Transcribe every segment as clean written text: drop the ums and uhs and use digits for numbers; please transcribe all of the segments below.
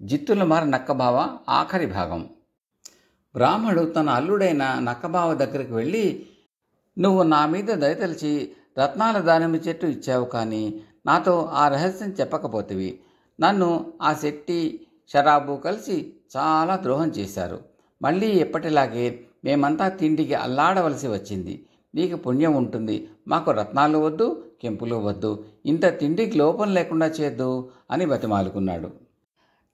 జిత్తులమార నక్కబావ ఆఖరి భాగం. బ్రాహ్మడు తన అల్లుడైన నక్కబావ దగ్గరికి వెళ్ళి, నువ్వు నా మీద దయతలిచి రత్నాల దానిమ్మ చెట్టు ఇచ్చావు, కానీ నాతో ఆ రహస్యం చెప్పకపోతివి. నన్ను ఆ శెట్టి షరాబు కలిసి చాలా ద్రోహం చేశారు. మళ్ళీ ఎప్పటిలాగే మేమంతా తిండికి అల్లాడవలసి వచ్చింది. నీకు పుణ్యం ఉంటుంది. మాకు రత్నాలు వద్దు, కెంపులు వద్దు. ఇంత తిండికి లోపం లేకుండా చేద్దు అని బతిమాలుకున్నాడు.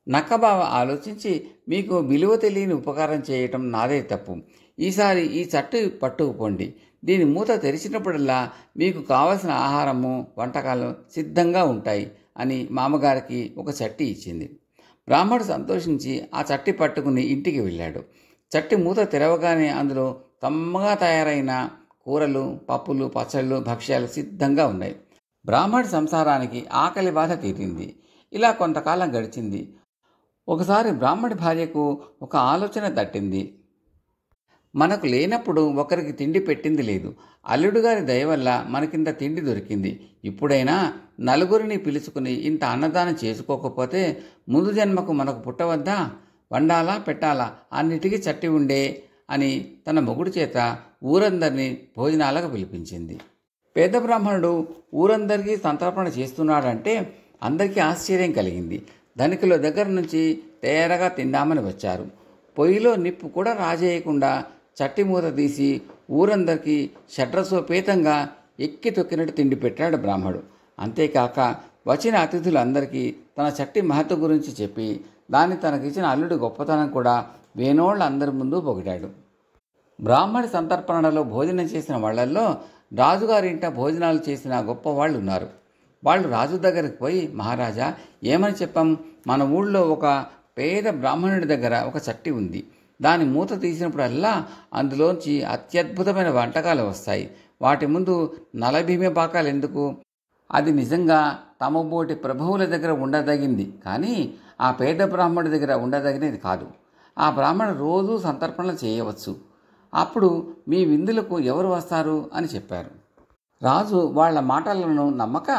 నక్కబావ ఆలోచించి, మీకు విలువ తెలియని ఉపకారం చేయటం నాదే తప్పు. ఈసారి ఈ చట్టు పట్టుకుపోండి. దీని మూత తెరిచినప్పుడల్లా మీకు కావలసిన ఆహారము, వంటకాలు సిద్ధంగా ఉంటాయి అని మామగారికి ఒక చట్టి ఇచ్చింది. బ్రాహ్మడు సంతోషించి ఆ చట్టి పట్టుకుని ఇంటికి వెళ్ళాడు. చట్టి మూత తెరవగానే అందులో కమ్మగా తయారైన కూరలు, పప్పులు, పచ్చళ్ళు, భక్ష్యాలు సిద్ధంగా ఉన్నాయి. బ్రాహ్మడి సంసారానికి ఆకలి బాధ తీరింది. ఇలా కొంతకాలం గడిచింది. ఒకసారి బ్రాహ్మడి భార్యకు ఒక ఆలోచన తట్టింది. మనకు లేనప్పుడు ఒకరికి తిండి పెట్టింది లేదు. అల్లుడు గారి దయ వల్ల మనకింత తిండి దొరికింది. ఇప్పుడైనా నలుగురిని పిలుచుకుని ఇంత అన్నదానం చేసుకోకపోతే ముందు జన్మకు మనకు పుట్టవద్దా? వండాలా పెట్టాలా అన్నిటికీ చట్టి ఉండే అని తన మొగుడు చేత ఊరందరినీ భోజనాలకు పిలిపించింది. పేద బ్రాహ్మణుడు ఊరందరికీ సంతర్పణ చేస్తున్నాడంటే అందరికీ ఆశ్చర్యం కలిగింది. ధనికుల దగ్గర నుంచి తేరగా తిందామని వచ్చారు. పొయ్యిలో నిప్పు కూడా రాజేయకుండా చట్టి మూత తీసి ఊరందరికీ షడ్రసోపేతంగా ఎక్కి తొక్కినట్టు తిండి పెట్టాడు బ్రాహ్మడు. అంతేకాక వచ్చిన అతిథులందరికీ తన చట్టి మహత్వ గురించి చెప్పి దాన్ని తనకిచ్చిన అల్లుడి గొప్పతనం కూడా వేనోళ్ళ అందరి ముందు పొగిడాడు. బ్రాహ్మడి సంతర్పణలో భోజనం చేసిన వాళ్లల్లో రాజుగారింట భోజనాలు చేసిన గొప్పవాళ్ళు ఉన్నారు. వాళ్ళు రాజు దగ్గరికి పోయి, మహారాజా, ఏమని చెప్పాం? మన ఊళ్ళో ఒక పేద బ్రాహ్మణుడి దగ్గర ఒక చట్టి ఉంది. దాని మూత తీసినప్పుడల్లా అందులోంచి అత్యద్భుతమైన వంటకాలు వస్తాయి. వాటి ముందు నలభీమ పాకాలు ఎందుకు? అది నిజంగా తమబోటి ప్రభువుల దగ్గర ఉండదగింది, కానీ ఆ పేద బ్రాహ్మణుడి దగ్గర ఉండదగినది కాదు. ఆ బ్రాహ్మణుడు రోజూ సంతర్పణలు చేయవచ్చు. అప్పుడు మీ విందులకు ఎవరు వస్తారు అని చెప్పారు. రాజు వాళ్ళ మాటలను నమ్మక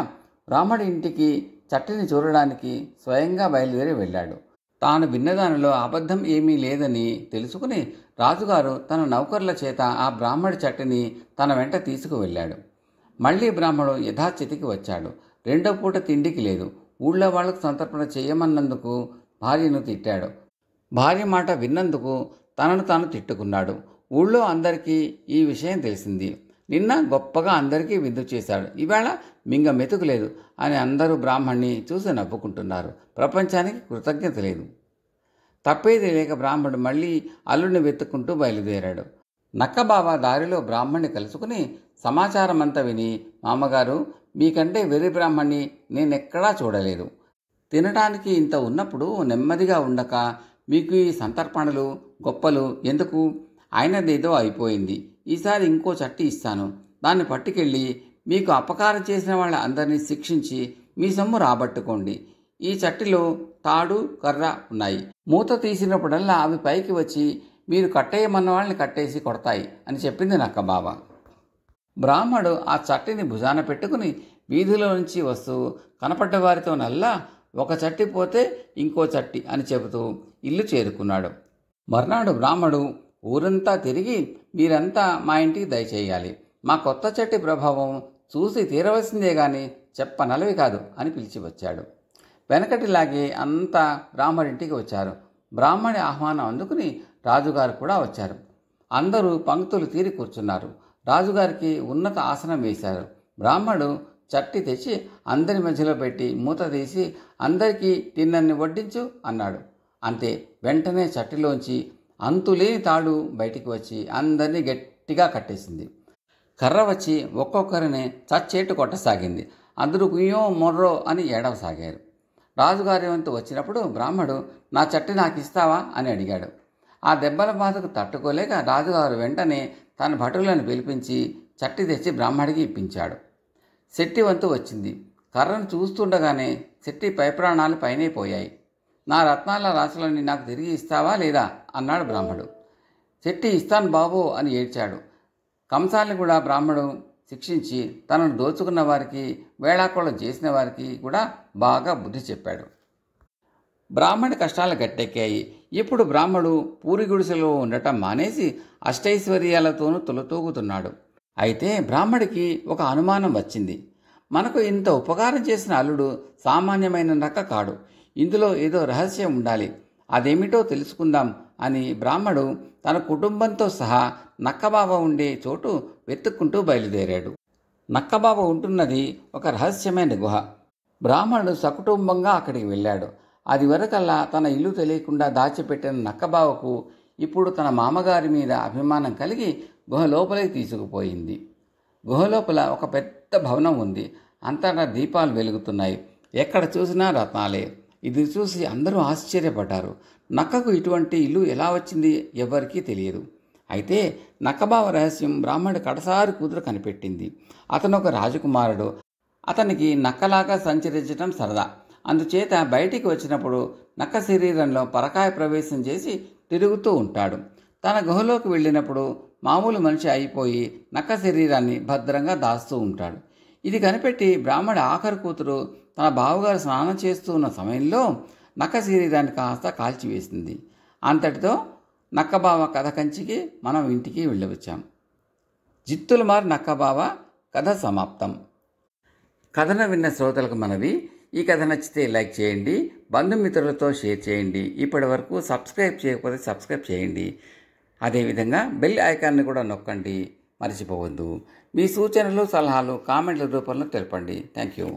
బ్రాహ్మడి ఇంటికి చట్టిని చూడడానికి స్వయంగా బయలుదేరి వెళ్ళాడు. తాను విన్నదానిలో అబద్ధం ఏమీ లేదని తెలుసుకుని రాజుగారు తన నౌకర్ల చేత ఆ బ్రాహ్మడి చట్టిని తన వెంట తీసుకువెళ్ళాడు. మళ్ళీ బ్రాహ్మడు యథాస్థితికి వచ్చాడు. రెండో పూట తిండికి లేదు. ఊళ్ళో వాళ్లకు సంతర్పణ చేయమన్నందుకు భార్యను తిట్టాడు. భార్య మాట విన్నందుకు తనను తాను తిట్టుకున్నాడు. ఊళ్ళో అందరికీ ఈ విషయం తెలిసింది. నిన్న గొప్పగా అందరికీ విందు చేశాడు, ఇవాళ మింగ మెతుకులేదు అని అందరూ బ్రాహ్మణ్ణి చూసి నవ్వుకుంటున్నారు. ప్రపంచానికి కృతజ్ఞత లేదు. తప్పేది లేక బ్రాహ్మణుడు మళ్ళీ అల్లుడిని వెతుక్కుంటూ బయలుదేరాడు. నక్కబావ దారిలో బ్రాహ్మణ్ణి కలుసుకుని సమాచారం అంతా విని, మామగారు, మీకంటే వెర్రి బ్రాహ్మణ్ణి నేనెక్కడా చూడలేదు. తినడానికి ఇంత ఉన్నప్పుడు నెమ్మదిగా ఉండక మీకు ఈ సంతర్పణలు గొప్పలు ఎందుకు? ఆయనదేదో అయిపోయింది. ఈసారి ఇంకో చట్టి ఇస్తాను. దాన్ని పట్టుకెళ్ళి మీకు అపకారం చేసిన వాళ్ళ అందరినీ శిక్షించి మీ సొమ్ము రాబట్టుకోండి. ఈ చట్టిలో తాడు, కర్ర ఉన్నాయి. మూత తీసినప్పుడల్లా అవి పైకి వచ్చి మీరు కట్టేయమన్న వాళ్ళని కట్టేసి కొడతాయి అని చెప్పింది నక్కబావ. బ్రాహ్మడు ఆ చట్టిని భుజాన పెట్టుకుని వీధిలో నుంచి వస్తూ కనపడ్డ వారితోనల్లా ఒక చట్టి పోతే ఇంకో చట్టి అని చెబుతూ ఇల్లు చేరుకున్నాడు. మర్నాడు బ్రాహ్మడు ఊరంతా తిరిగి, మీరంతా మా ఇంటికి దయచేయాలి. మా కొత్త చట్టి ప్రభావం చూసి తీరవలసిందే గాని చెప్పనలవి కాదు అని పిలిచి వచ్చాడు. వెనకటిలాగే అంతా బ్రాహ్మడింటికి వచ్చారు. బ్రాహ్మణి ఆహ్వానం అందుకుని రాజుగారు కూడా వచ్చారు. అందరూ పంక్తులు తీరి కూర్చున్నారు. రాజుగారికి ఉన్నత ఆసనం వేశారు. బ్రాహ్మడు చట్టి తెచ్చి అందరి మధ్యలో పెట్టి మూత తీసి అందరికీ తిన్నన్ని వడ్డించు అన్నాడు. అంతే, వెంటనే చట్టిలోంచి అంతులేని తాడు బయటికి వచ్చి అందరినీ గట్టిగా కట్టేసింది. కర్ర వచ్చి ఒక్కొక్కరిని చచ్చేట్టు కొట్టసాగింది. అందరూ కుయ్యో మొర్రో అని ఏడవసాగారు. రాజుగారి వంతు వచ్చినప్పుడు బ్రాహ్మడు, నా చట్టి నాకు ఇస్తావా అని అడిగాడు. ఆ దెబ్బల బాధకు తట్టుకోలేక రాజుగారు వెంటనే తన భటులను పిలిపించి చట్టి తెచ్చి బ్రాహ్మడికి ఇప్పించాడు. శెట్టి వంతు వచ్చింది. కర్రను చూస్తుండగానే శెట్టి పైప్రాణాలు పైనే పోయాయి. నా రత్నాల రాసులని నాకు తిరిగి ఇస్తావా లేదా అన్నాడు బ్రాహ్మడు. శెట్టి ఇస్తాను బాబో అని ఏడ్చాడు. కంసాల్ని కూడా బ్రాహ్మడు శిక్షించి తనను దోచుకున్న వారికి, వేళాకోళం చేసిన వారికి కూడా బాగా బుద్ధి చెప్పాడు. బ్రాహ్మడి కష్టాలు గట్టెక్కాయి. ఇప్పుడు బ్రాహ్మడు పూరి గుడిసెలో ఉండటం మానేసి అష్టైశ్వర్యాలతోనూ తులతూగుతున్నాడు. అయితే బ్రాహ్మడికి ఒక అనుమానం వచ్చింది. మనకు ఇంత ఉపకారం చేసిన అల్లుడు సామాన్యమైన నక్క కాడు. ఇందులో ఏదో రహస్యం ఉండాలి. అదేమిటో తెలుసుకుందాం అని బ్రాహ్మడు తన కుటుంబంతో సహా నక్కబావ ఉండే చోటు వెతుక్కుంటూ బయలుదేరాడు. నక్కబావ ఉంటున్నది ఒక రహస్యమైన గుహ. బ్రాహ్మణుడు సకుటుంబంగా అక్కడికి వెళ్ళాడు. అది వరకల్లా తన ఇల్లు తెలియకుండా దాచిపెట్టిన నక్కబావకు ఇప్పుడు తన మామగారి మీద అభిమానం కలిగి గుహ లోపలికి తీసుకుపోయింది. గుహలోపల ఒక పెద్ద భవనం ఉంది. అంతటా దీపాలు వెలుగుతున్నాయి. ఎక్కడ చూసినా రత్నాలే. ఇది చూసి అందరూ ఆశ్చర్యపడ్డారు. నక్కకు ఇటువంటి ఇల్లు ఎలా వచ్చింది ఎవ్వరికీ తెలియదు. అయితే నక్కబావ రహస్యం బ్రాహ్మణుడి కడసారి కూతురు కనిపెట్టింది. అతను ఒక రాజకుమారుడు. అతనికి నక్కలాగా సంచరించడం సరదా. అందుచేత బయటికి వచ్చినప్పుడు నక్క శరీరంలో పరకాయ ప్రవేశం చేసి తిరుగుతూ ఉంటాడు. తన గుహలోకి వెళ్ళినప్పుడు మామూలు మనిషి అయిపోయి నక్క శరీరాన్ని భద్రంగా దాస్తూ ఉంటాడు. ఇది కనిపెట్టి బ్రాహ్మడి ఆఖరి కూతురు తన బావగారు స్నానం చేస్తూ ఉన్న సమయంలో నక్క శరీరాన్ని కాస్త కాల్చివేసింది. అంతటితో నక్కబావ కథ కంచికి మనం ఇంటికి వెళ్ళవచ్చాం. జిత్తులమారి నక్కబావ కథ సమాప్తం. కథను విన్న శ్రోతలకు మనవి, ఈ కథ నచ్చితే లైక్ చేయండి, బంధుమిత్రులతో షేర్ చేయండి. ఇప్పటి వరకు సబ్స్క్రైబ్ చేయకపోతే సబ్స్క్రైబ్ చేయండి. అదేవిధంగా బెల్ ఐకాన్ని కూడా నొక్కండి, మర్చిపోవద్దు. మీ సూచనలు సలహాలు కామెంట్ల రూపంలో తెలపండి. Thank you.